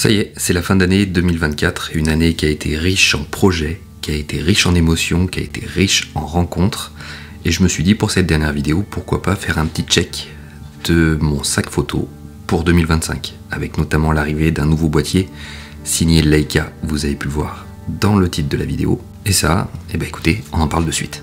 Ça y est, c'est la fin d'année 2024, une année qui a été riche en projets, qui a été riche en émotions, qui a été riche en rencontres. Et je me suis dit pour cette dernière vidéo, pourquoi pas faire un petit check de mon sac photo pour 2025, avec notamment l'arrivée d'un nouveau boîtier signé Leica, vous avez pu le voir dans le titre de la vidéo. Et ça, eh ben écoutez, on en parle de suite.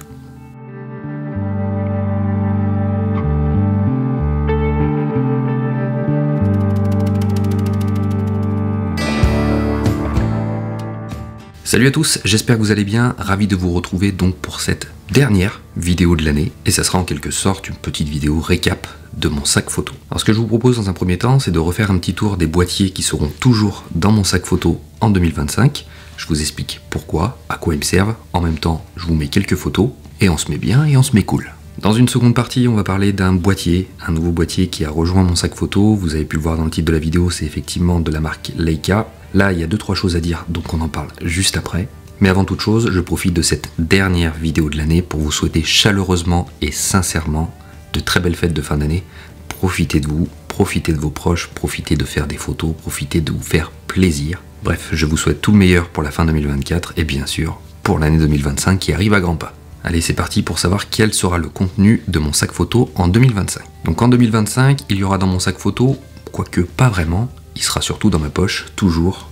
Salut à tous, j'espère que vous allez bien, ravi de vous retrouver donc pour cette dernière vidéo de l'année, et ça sera en quelque sorte une petite vidéo récap de mon sac photo. Alors ce que je vous propose dans un premier temps, c'est de refaire un petit tour des boîtiers qui seront toujours dans mon sac photo en 2025. Je vous explique pourquoi, à quoi ils me servent, en même temps je vous mets quelques photos, et on se met bien et on se met cool. Dans une seconde partie, on va parler d'un boîtier, un nouveau boîtier qui a rejoint mon sac photo. Vous avez pu le voir dans le titre de la vidéo, c'est effectivement de la marque Leica. Là, il y a 2-3 choses à dire, donc on en parle juste après. Mais avant toute chose, je profite de cette dernière vidéo de l'année pour vous souhaiter chaleureusement et sincèrement de très belles fêtes de fin d'année. Profitez de vous, profitez de vos proches, profitez de faire des photos, profitez de vous faire plaisir. Bref, je vous souhaite tout le meilleur pour la fin 2024 et bien sûr pour l'année 2025 qui arrive à grands pas. Allez, c'est parti pour savoir quel sera le contenu de mon sac photo en 2025. Donc en 2025, il y aura dans mon sac photo, quoique pas vraiment, il sera surtout dans ma poche, toujours,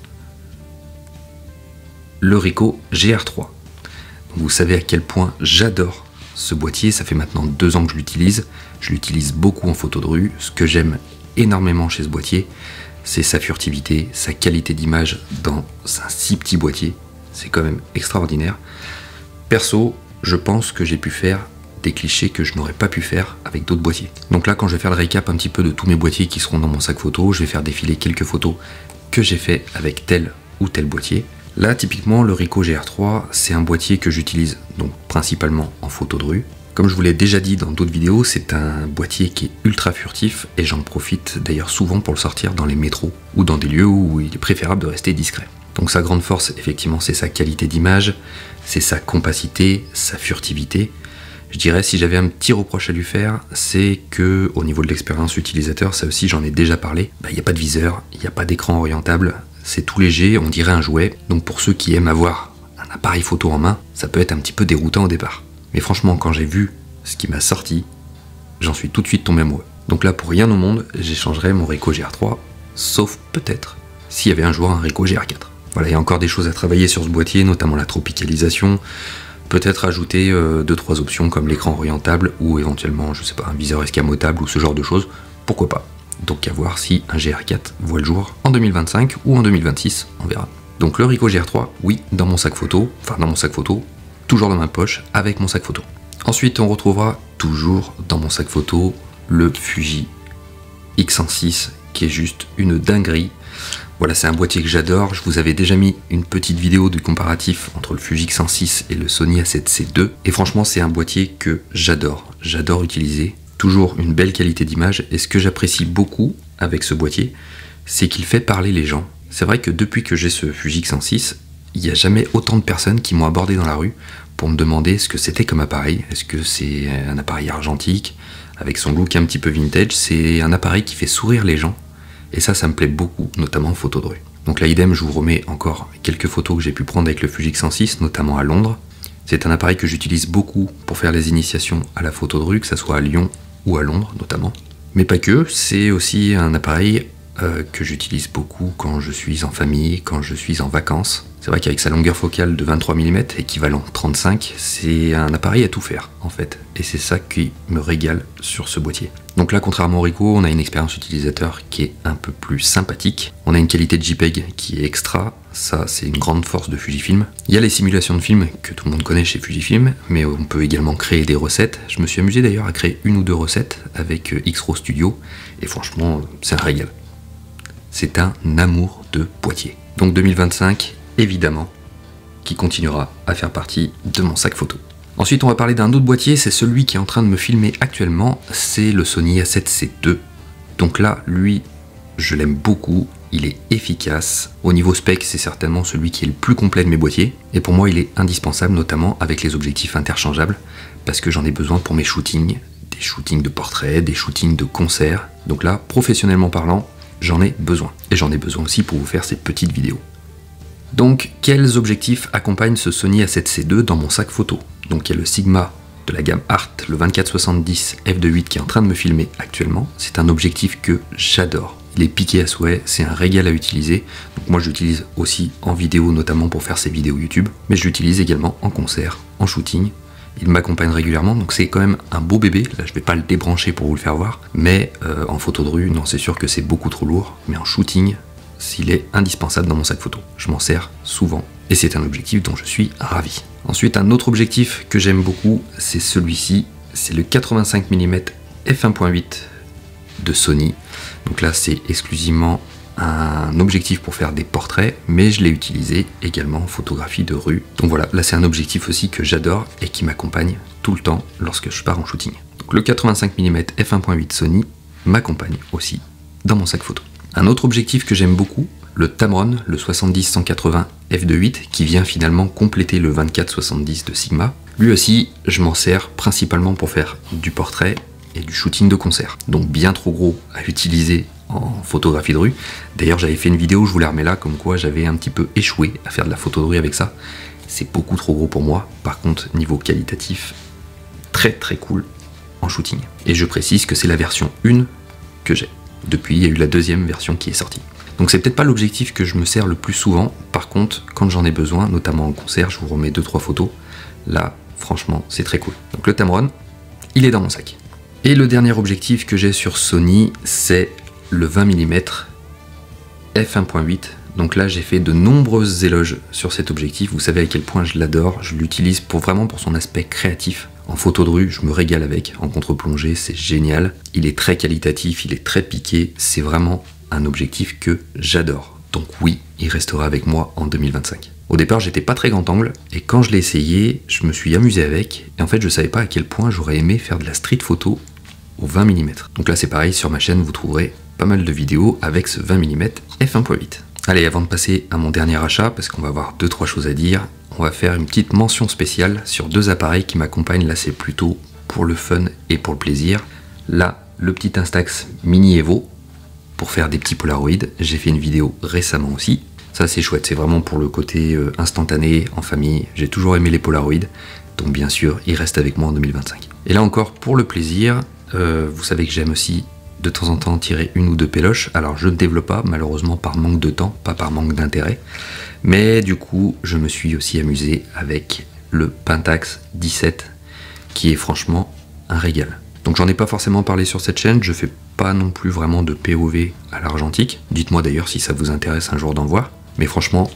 le Ricoh GR3. Donc vous savez à quel point j'adore ce boîtier, ça fait maintenant 2 ans que je l'utilise beaucoup en photo de rue. Ce que j'aime énormément chez ce boîtier, c'est sa furtivité, sa qualité d'image dans un si petit boîtier, c'est quand même extraordinaire. Perso, je pense que j'ai pu faire des clichés que je n'aurais pas pu faire avec d'autres boîtiers. Donc là, quand je vais faire le récap un petit peu de tous mes boîtiers qui seront dans mon sac photo, je vais faire défiler quelques photos que j'ai fait avec tel ou tel boîtier. Là, typiquement, le Ricoh GR3, c'est un boîtier que j'utilise donc principalement en photo de rue. Comme je vous l'ai déjà dit dans d'autres vidéos, c'est un boîtier qui est ultra furtif et j'en profite d'ailleurs souvent pour le sortir dans les métros ou dans des lieux où il est préférable de rester discret. Donc sa grande force, effectivement, c'est sa qualité d'image, c'est sa compacité, sa furtivité. Je dirais, si j'avais un petit reproche à lui faire, c'est que au niveau de l'expérience utilisateur, ça aussi j'en ai déjà parlé, il n'y a pas de viseur, il n'y a pas d'écran orientable, c'est tout léger, on dirait un jouet. Donc pour ceux qui aiment avoir un appareil photo en main, ça peut être un petit peu déroutant au départ. Mais franchement, quand j'ai vu ce qui m'a sorti, j'en suis tout de suite tombé amoureux. Donc là, pour rien au monde, j'échangerais mon Ricoh GR3, sauf peut-être s'il y avait un jour un Ricoh GR4. Voilà, il y a encore des choses à travailler sur ce boîtier, notamment la tropicalisation. Peut-être ajouter 2-3 options comme l'écran orientable ou éventuellement, je sais pas, un viseur escamotable ou ce genre de choses. Pourquoi pas? Donc à voir si un GR4 voit le jour en 2025 ou en 2026, on verra. Donc le Ricoh GR3, oui, dans mon sac photo, toujours dans ma poche avec mon sac photo. Ensuite, on retrouvera toujours dans mon sac photo le Fuji X106 qui est juste une dinguerie. Voilà, c'est un boîtier que j'adore. Je vous avais déjà mis une petite vidéo du comparatif entre le Fuji X106 et le Sony A7C II. Et franchement, c'est un boîtier que j'adore. J'adore utiliser. Toujours une belle qualité d'image. Et ce que j'apprécie beaucoup avec ce boîtier, c'est qu'il fait parler les gens. C'est vrai que depuis que j'ai ce Fuji X106, il n'y a jamais autant de personnes qui m'ont abordé dans la rue pour me demander ce que c'était comme appareil. Est-ce que c'est un appareil argentique avec son look un petit peu vintage? C'est un appareil qui fait sourire les gens. Et ça me plaît beaucoup, notamment en photo de rue. Donc là, idem, je vous remets encore quelques photos que j'ai pu prendre avec le Fuji X106, notamment à Londres. C'est un appareil que j'utilise beaucoup pour faire les initiations à la photo de rue, que ce soit à Lyon ou à Londres notamment. Mais pas que, c'est aussi un appareil que j'utilise beaucoup quand je suis en famille, quand je suis en vacances. C'est vrai qu'avec sa longueur focale de 23 mm, équivalent 35, c'est un appareil à tout faire en fait. Et c'est ça qui me régale sur ce boîtier. Donc là, contrairement au Ricoh, on a une expérience utilisateur qui est un peu plus sympathique. On a une qualité de JPEG qui est extra, ça c'est une grande force de Fujifilm. Il y a les simulations de film que tout le monde connaît chez Fujifilm, mais on peut également créer des recettes. Je me suis amusé d'ailleurs à créer 1 ou 2 recettes avec X-RAW Studio, et franchement, c'est un régal. C'est un amour de boîtier. Donc 2025, évidemment, qui continuera à faire partie de mon sac photo. Ensuite, on va parler d'un autre boîtier, c'est celui qui est en train de me filmer actuellement, c'est le Sony A7C II. Donc là, lui, je l'aime beaucoup, il est efficace. Au niveau spec, c'est certainement celui qui est le plus complet de mes boîtiers. Et pour moi, il est indispensable, notamment avec les objectifs interchangeables, parce que j'en ai besoin pour mes shootings, des shootings de portraits, des shootings de concerts. Donc là, professionnellement parlant, j'en ai besoin. Et j'en ai besoin aussi pour vous faire ces petites vidéos. Donc, quels objectifs accompagnent ce Sony A7C II dans mon sac photo? Donc, il y a le Sigma de la gamme Art, le 24-70 f2.8 qui est en train de me filmer actuellement. C'est un objectif que j'adore. Il est piqué à souhait, c'est un régal à utiliser. Donc moi je l'utilise aussi en vidéo, notamment pour faire ces vidéos YouTube, mais je l'utilise également en concert, en shooting. Il m'accompagne régulièrement, donc c'est quand même un beau bébé. Là je vais pas le débrancher pour vous le faire voir, mais en photo de rue, non, c'est sûr que c'est beaucoup trop lourd, mais en shooting, s'il est indispensable dans mon sac photo. Je m'en sers souvent et c'est un objectif dont je suis ravi. Ensuite, un autre objectif que j'aime beaucoup, c'est celui-ci, c'est le 85 mm f1.8 de Sony. Donc là, c'est exclusivement un objectif pour faire des portraits, mais je l'ai utilisé également en photographie de rue. Donc voilà, là c'est un objectif aussi que j'adore et qui m'accompagne tout le temps lorsque je pars en shooting. Donc le 85 mm f1.8 Sony m'accompagne aussi dans mon sac photo. Un autre objectif que j'aime beaucoup, le Tamron, le 70-180 f2.8, qui vient finalement compléter le 24-70 de Sigma. Lui aussi, je m'en sers principalement pour faire du portrait et du shooting de concert. Donc bien trop gros à utiliser en photographie de rue. D'ailleurs j'avais fait une vidéo, je vous la remets là, comme quoi j'avais un petit peu échoué à faire de la photo de rue avec ça. C'est beaucoup trop gros pour moi. Par contre, niveau qualitatif, très très cool en shooting. Et je précise que c'est la version 1 que j'ai. Depuis, il y a eu la deuxième version qui est sortie. Donc c'est peut-être pas l'objectif que je me sers le plus souvent. Par contre, quand j'en ai besoin, notamment en concert, je vous remets 2-3 photos. Là, franchement, c'est très cool. Donc le Tamron, il est dans mon sac. Et le dernier objectif que j'ai sur Sony, c'est le 20 mm f1.8. Donc là, j'ai fait de nombreuses éloges sur cet objectif. Vous savez à quel point je l'adore. Je l'utilise vraiment pour son aspect créatif. En photo de rue, je me régale avec. En contre-plongée, c'est génial. Il est très qualitatif, il est très piqué. C'est vraiment un objectif que j'adore. Donc oui, il restera avec moi en 2025. Au départ, j'étais pas très grand angle, et quand je l'ai essayé, je me suis amusé avec, et en fait, je savais pas à quel point j'aurais aimé faire de la street photo au 20 mm. Donc là, c'est pareil, sur ma chaîne, vous trouverez pas mal de vidéos avec ce 20 mm f1.8. Allez, avant de passer à mon dernier achat, parce qu'on va avoir 2-3 choses à dire, on va faire une petite mention spéciale sur deux appareils qui m'accompagnent. Là, c'est plutôt pour le fun et pour le plaisir. Là, le petit Instax Mini Evo, pour faire des petits Polaroid. J'ai fait une vidéo récemment aussi. Ça c'est chouette, c'est vraiment pour le côté instantané, en famille. J'ai toujours aimé les Polaroid, donc bien sûr, il reste avec moi en 2025. Et là encore, pour le plaisir, vous savez que j'aime aussi de temps en temps tirer une ou deux péloches. Alors je ne développe pas, malheureusement par manque de temps, pas par manque d'intérêt. Mais du coup, je me suis aussi amusé avec le Pentax 17, qui est franchement un régal. Donc j'en ai pas forcément parlé sur cette chaîne, je fais pas non plus vraiment de POV à l'argentique. Dites-moi d'ailleurs si ça vous intéresse un jour d'en voir. Mais franchement,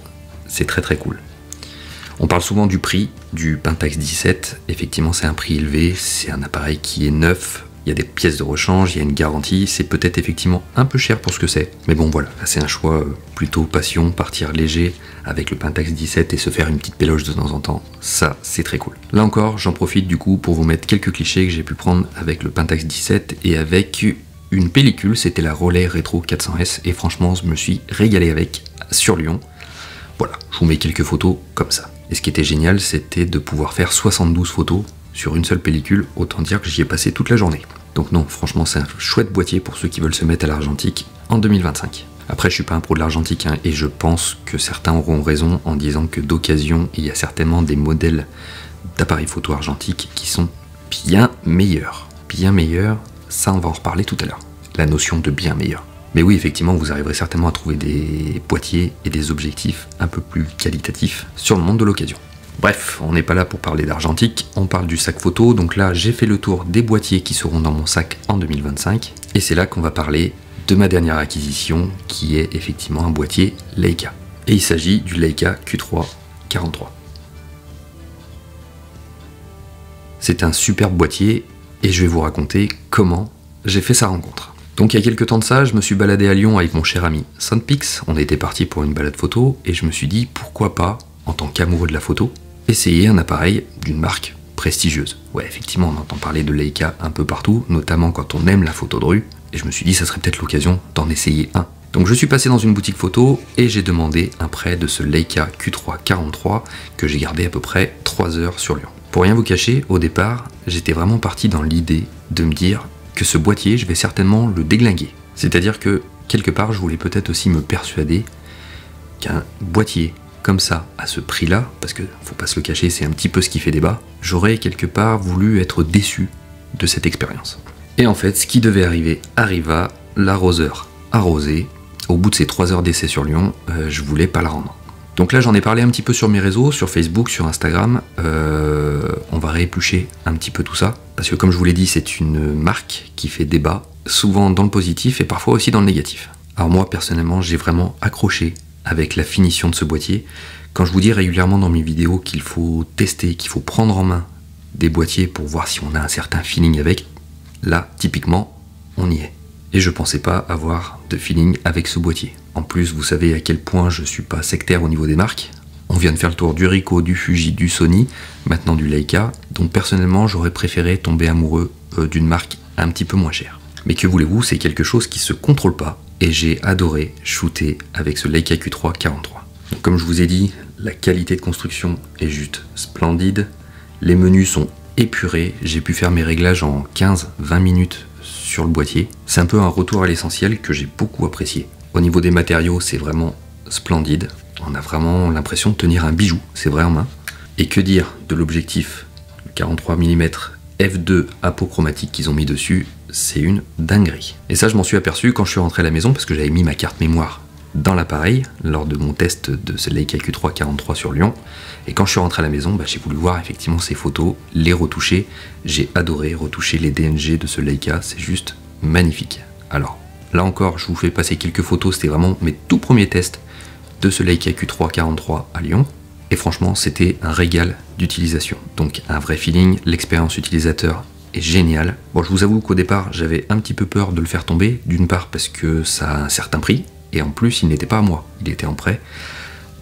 c'est très très cool. On parle souvent du prix du Pentax 17. Effectivement, c'est un prix élevé. C'est un appareil qui est neuf. Il y a des pièces de rechange, il y a une garantie. C'est peut-être effectivement un peu cher pour ce que c'est. Mais bon, voilà. Là, c'est un choix plutôt passion, partir léger avec le Pentax 17 et se faire une petite péloche de temps en temps. Ça, c'est très cool. Là encore, j'en profite du coup pour vous mettre quelques clichés que j'ai pu prendre avec le Pentax 17 et avec une pellicule. C'était la Rolei Retro 400S et franchement, je me suis régalé avec sur Lyon. Voilà, je vous mets quelques photos comme ça. Et ce qui était génial, c'était de pouvoir faire 72 photos sur une seule pellicule, autant dire que j'y ai passé toute la journée. Donc non, franchement, c'est un chouette boîtier pour ceux qui veulent se mettre à l'argentique en 2025. Après, je suis pas un pro de l'argentique, hein, et je pense que certains auront raison en disant que d'occasion, il y a certainement des modèles d'appareils photo argentiques qui sont bien meilleurs. Bien meilleurs, ça on va en reparler tout à l'heure. La notion de bien meilleur. Mais oui, effectivement, vous arriverez certainement à trouver des boîtiers et des objectifs un peu plus qualitatifs sur le monde de l'occasion. Bref, on n'est pas là pour parler d'argentique, on parle du sac photo. Donc là, j'ai fait le tour des boîtiers qui seront dans mon sac en 2025. Et c'est là qu'on va parler de ma dernière acquisition, qui est effectivement un boîtier Leica. Et il s'agit du Leica Q3 43. C'est un superbe boîtier, et je vais vous raconter comment j'ai fait sa rencontre. Donc il y a quelques temps de ça, je me suis baladé à Lyon avec mon cher ami Soundpix. On était parti pour une balade photo et je me suis dit pourquoi pas, en tant qu'amoureux de la photo, essayer un appareil d'une marque prestigieuse. Ouais, effectivement, on entend parler de Leica un peu partout, notamment quand on aime la photo de rue, et je me suis dit ça serait peut-être l'occasion d'en essayer un. Donc je suis passé dans une boutique photo et j'ai demandé un prêt de ce Leica Q3 43 que j'ai gardé à peu près 3 heures sur Lyon. Pour rien vous cacher, au départ, j'étais vraiment parti dans l'idée de me dire que ce boîtier, je vais certainement le déglinguer. C'est-à-dire que quelque part, je voulais peut-être aussi me persuader qu'un boîtier comme ça, à ce prix-là, parce que faut pas se le cacher, c'est un petit peu ce qui fait débat, j'aurais quelque part voulu être déçu de cette expérience. Et en fait, ce qui devait arriver arriva, l'arroseur arrosé. Au bout de ces 3 heures d'essai sur Lyon, je voulais pas la rendre. Donc là, j'en ai parlé un petit peu sur mes réseaux, sur Facebook, sur Instagram. On va rééplucher un petit peu tout ça, parce que comme je vous l'ai dit, c'est une marque qui fait débat, souvent dans le positif et parfois aussi dans le négatif. Alors moi, personnellement, j'ai vraiment accroché avec la finition de ce boîtier. Quand je vous dis régulièrement dans mes vidéos qu'il faut tester, qu'il faut prendre en main des boîtiers pour voir si on a un certain feeling avec, là, typiquement, on y est. Et je pensais pas avoir de feeling avec ce boîtier. En plus, vous savez à quel point je suis pas sectaire au niveau des marques. On vient de faire le tour du Ricoh, du Fuji, du Sony, maintenant du Leica. Donc personnellement, j'aurais préféré tomber amoureux d'une marque un petit peu moins chère. Mais que voulez-vous, c'est quelque chose qui se contrôle pas. Et j'ai adoré shooter avec ce Leica Q3 43. Donc, comme je vous ai dit, la qualité de construction est juste splendide. Les menus sont épurés. J'ai pu faire mes réglages en 15-20 minutes sur le boîtier. C'est un peu un retour à l'essentiel que j'ai beaucoup apprécié. Au niveau des matériaux, c'est vraiment splendide. On a vraiment l'impression de tenir un bijou, c'est vrai en main. Et que dire de l'objectif 43 mm f2 apochromatique qu'ils ont mis dessus, c'est une dinguerie. Et ça, je m'en suis aperçu quand je suis rentré à la maison parce que j'avais mis ma carte mémoire dans l'appareil lors de mon test de ce Leica Q3 43 sur Lyon. Et quand je suis rentré à la maison, j'ai voulu voir effectivement ces photos, les retoucher. J'ai adoré retoucher les DNG de ce Leica, c'est juste magnifique. Alors, là encore, je vous fais passer quelques photos, c'était vraiment mes tout premiers tests de ce Leica Q3 43 à Lyon. Et franchement, c'était un régal d'utilisation. Donc un vrai feeling, l'expérience utilisateur est géniale. Bon, je vous avoue qu'au départ, j'avais un petit peu peur de le faire tomber. D'une part parce que ça a un certain prix, et en plus, il n'était pas à moi, il était en prêt.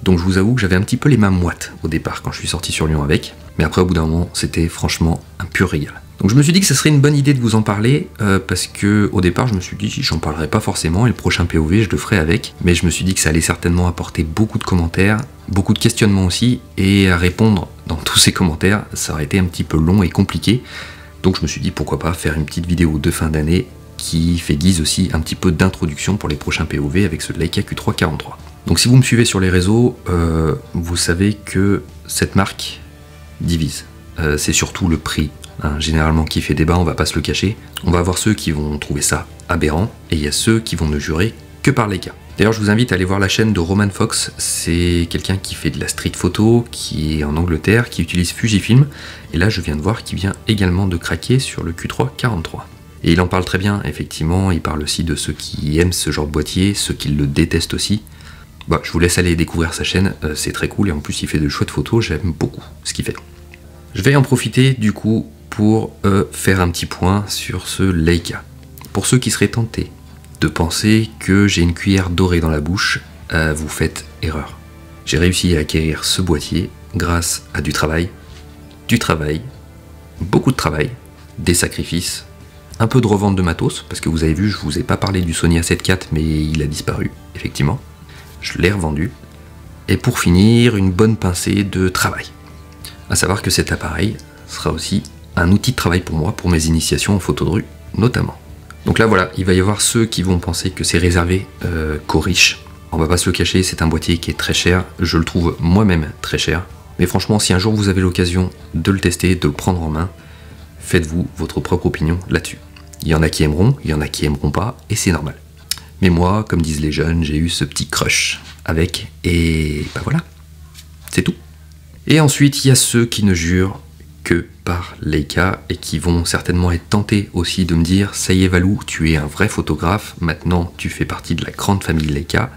Donc je vous avoue que j'avais un petit peu les mains moites au départ quand je suis sorti sur Lyon avec. Mais après, au bout d'un moment, c'était franchement un pur régal. Donc je me suis dit que ce serait une bonne idée de vous en parler, parce que au départ je me suis dit que j'en parlerai pas forcément et le prochain POV je le ferai avec, mais je me suis dit que ça allait certainement apporter beaucoup de commentaires, beaucoup de questionnements aussi, et à répondre dans tous ces commentaires, ça aurait été un petit peu long et compliqué. Donc je me suis dit pourquoi pas faire une petite vidéo de fin d'année qui fait guise aussi un petit peu d'introduction pour les prochains POV avec ce Leica Q3 43. Donc si vous me suivez sur les réseaux, vous savez que cette marque divise. C'est surtout le prix. Généralement qui fait débat, on va pas se le cacher. On va avoir ceux qui vont trouver ça aberrant, et il y a ceux qui vont ne jurer que par Leica. D'ailleurs je vous invite à aller voir la chaîne de Roman Fox, c'est quelqu'un qui fait de la street photo, qui est en Angleterre, qui utilise Fujifilm, et là je viens de voir qu'il vient également de craquer sur le Q3 43. Et il en parle très bien, effectivement, il parle aussi de ceux qui aiment ce genre de boîtier, ceux qui le détestent aussi. Bah, je vous laisse aller découvrir sa chaîne, c'est très cool, et en plus il fait de chouettes photos, j'aime beaucoup ce qu'il fait. Je vais en profiter du coup pour faire un petit point sur ce Leica. Pour ceux qui seraient tentés de penser que j'ai une cuillère dorée dans la bouche, vous faites erreur. J'ai réussi à acquérir ce boîtier grâce à du travail, beaucoup de travail, des sacrifices, un peu de revente de matos, parce que vous avez vu, je vous ai pas parlé du Sony A7 IV, mais il a disparu, effectivement. Je l'ai revendu. Et pour finir, une bonne pincée de travail. À savoir que cet appareil sera aussi un outil de travail pour moi, pour mes initiations en photo de rue, notamment. Donc là voilà, il va y avoir ceux qui vont penser que c'est réservé qu'aux riches. On va pas se le cacher, c'est un boîtier qui est très cher, je le trouve moi-même très cher. Mais franchement, si un jour vous avez l'occasion de le tester, de le prendre en main, faites-vous votre propre opinion là-dessus. Il y en a qui aimeront, il y en a qui aimeront pas, et c'est normal. Mais moi, comme disent les jeunes, j'ai eu ce petit crush avec, et bah voilà, c'est tout. Et ensuite, il y a ceux qui ne jurent que par Leica et qui vont certainement être tentés aussi de me dire « Ça y est Valou, tu es un vrai photographe, maintenant tu fais partie de la grande famille Leica.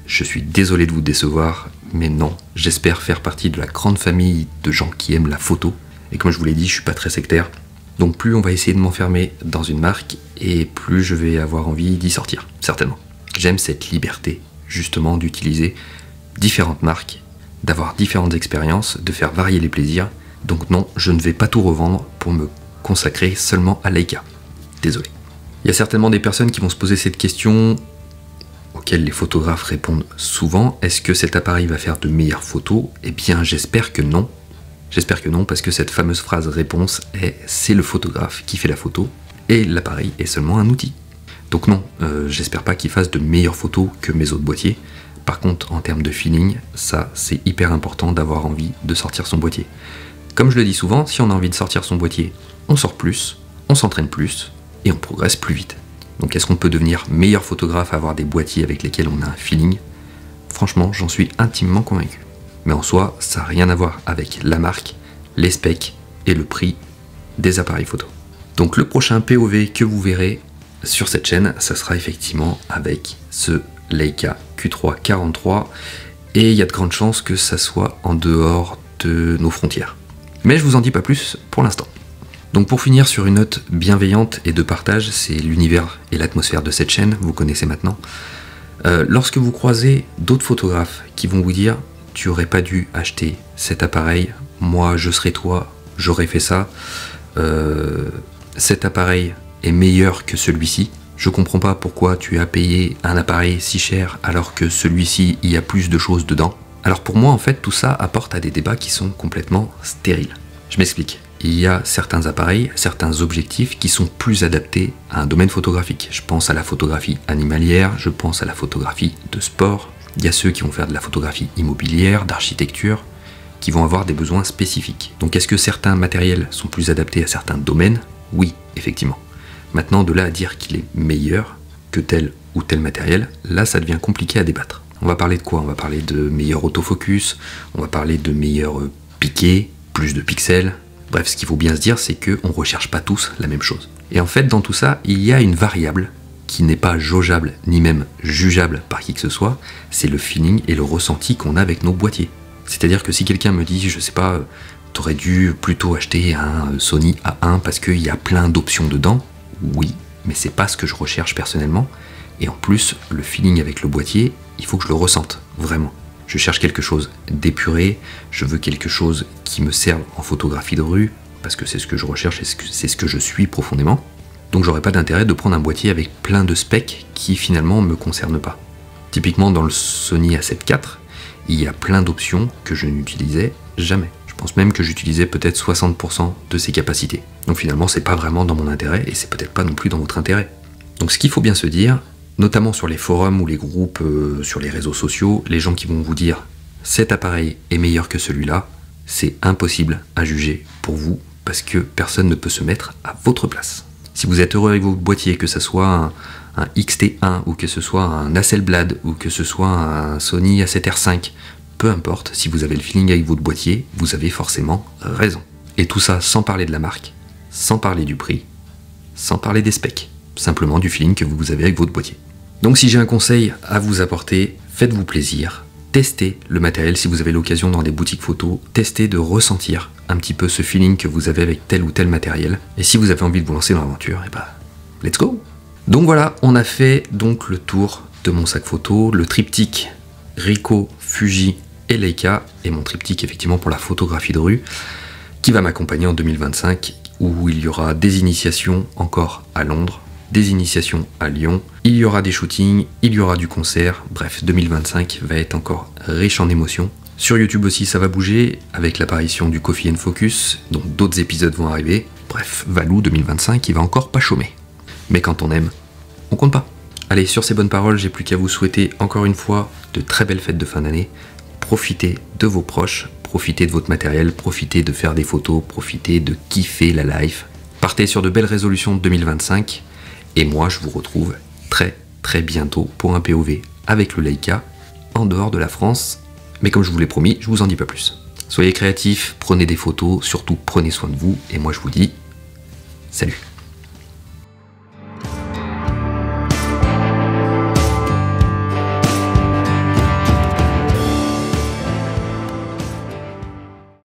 Je suis désolé de vous décevoir, mais non, j'espère faire partie de la grande famille de gens qui aiment la photo. Et comme je vous l'ai dit, je suis pas très sectaire. Donc plus on va essayer de m'enfermer dans une marque, et plus je vais avoir envie d'y sortir, certainement. J'aime cette liberté, justement, d'utiliser différentes marques, d'avoir différentes expériences, de faire varier les plaisirs. Donc non, je ne vais pas tout revendre pour me consacrer seulement à Leica. Désolé. Il y a certainement des personnes qui vont se poser cette question, auxquelles les photographes répondent souvent. Est-ce que cet appareil va faire de meilleures photos? Eh bien, j'espère que non. J'espère que non, parce que cette fameuse phrase réponse est « c'est le photographe qui fait la photo, et l'appareil est seulement un outil ». Donc non, j'espère pas qu'il fasse de meilleures photos que mes autres boîtiers. Par contre, en termes de feeling, ça c'est hyper important d'avoir envie de sortir son boîtier. Comme je le dis souvent, si on a envie de sortir son boîtier, on sort plus, on s'entraîne plus et on progresse plus vite. Donc est-ce qu'on peut devenir meilleur photographe à avoir des boîtiers avec lesquels on a un feeling? Franchement, j'en suis intimement convaincu. Mais en soi, ça n'a rien à voir avec la marque, les specs et le prix des appareils photo. Donc le prochain POV que vous verrez sur cette chaîne, ça sera effectivement avec ce Leica Q3 43 et il y a de grandes chances que ça soit en dehors de nos frontières. Mais je vous en dis pas plus pour l'instant. Donc pour finir sur une note bienveillante et de partage, c'est l'univers et l'atmosphère de cette chaîne, vous connaissez maintenant. Lorsque vous croisez d'autres photographes qui vont vous dire « tu aurais pas dû acheter cet appareil, moi je serais toi, j'aurais fait ça, cet appareil est meilleur que celui-ci, je comprends pas pourquoi tu as payé un appareil si cher alors que celui-ci il y a plus de choses dedans ». Alors pour moi en fait tout ça apporte à des débats qui sont complètement stériles. Je m'explique. Il y a certains appareils, certains objectifs qui sont plus adaptés à un domaine photographique. Je pense à la photographie animalière, je pense à la photographie de sport. Il y a ceux qui vont faire de la photographie immobilière, d'architecture, qui vont avoir des besoins spécifiques. Donc est-ce que certains matériels sont plus adaptés à certains domaines? Oui, effectivement. Maintenant, de là à dire qu'il est meilleur que tel ou tel matériel, là ça devient compliqué à débattre. On va parler de quoi? On va parler de meilleur autofocus, on va parler de meilleur piqué, plus de pixels. Bref, ce qu'il faut bien se dire, c'est qu'on ne recherche pas tous la même chose. Et en fait, dans tout ça, il y a une variable qui n'est pas jaugeable, ni même jugeable par qui que ce soit, c'est le feeling et le ressenti qu'on a avec nos boîtiers. C'est-à-dire que si quelqu'un me dit, je sais pas, t'aurais dû plutôt acheter un Sony A1 parce qu'il y a plein d'options dedans, oui, mais c'est pas ce que je recherche personnellement. Et en plus, le feeling avec le boîtier, il faut que je le ressente, vraiment. Je cherche quelque chose d'épuré, je veux quelque chose qui me serve en photographie de rue, parce que c'est ce que je recherche et c'est ce que je suis profondément. Donc j'aurais pas d'intérêt de prendre un boîtier avec plein de specs qui finalement me concernent pas. Typiquement dans le Sony A7 IV, il y a plein d'options que je n'utilisais jamais. Je pense même que j'utilisais peut-être 60% de ses capacités. Donc finalement c'est pas vraiment dans mon intérêt et c'est peut-être pas non plus dans votre intérêt. Donc ce qu'il faut bien se dire, notamment sur les forums ou les groupes, sur les réseaux sociaux, les gens qui vont vous dire « cet appareil est meilleur que celui-là », c'est impossible à juger pour vous parce que personne ne peut se mettre à votre place. Si vous êtes heureux avec votre boîtier, que ce soit un XT1 ou que ce soit un Hasselblad ou que ce soit un Sony A7R5, peu importe, si vous avez le feeling avec votre boîtier, vous avez forcément raison. Et tout ça sans parler de la marque, sans parler du prix, sans parler des specs. Simplement du feeling que vous avez avec votre boîtier. Donc si j'ai un conseil à vous apporter, faites-vous plaisir, testez le matériel si vous avez l'occasion dans des boutiques photos, testez de ressentir un petit peu ce feeling que vous avez avec tel ou tel matériel, et si vous avez envie de vous lancer dans l'aventure, et bah, let's go! Donc voilà, on a fait donc le tour de mon sac photo, le triptyque Ricoh, Fuji et Leica, et mon triptyque effectivement pour la photographie de rue, qui va m'accompagner en 2025, où il y aura des initiations encore à Londres, des initiations à Lyon, il y aura des shootings, il y aura du concert, bref 2025 va être encore riche en émotions. Sur YouTube aussi ça va bouger, avec l'apparition du Coffee and Focus, donc d'autres épisodes vont arriver, bref Valou 2025 il va encore pas chômer. Mais quand on aime, on compte pas. Allez, sur ces bonnes paroles, j'ai plus qu'à vous souhaiter encore une fois de très belles fêtes de fin d'année, profitez de vos proches, profitez de votre matériel, profitez de faire des photos, profitez de kiffer la life, partez sur de belles résolutions de 2025, et moi, je vous retrouve très bientôt pour un POV avec le Leica en dehors de la France. Mais comme je vous l'ai promis, je vous en dis pas plus. Soyez créatifs, prenez des photos, surtout prenez soin de vous. Et moi, je vous dis salut.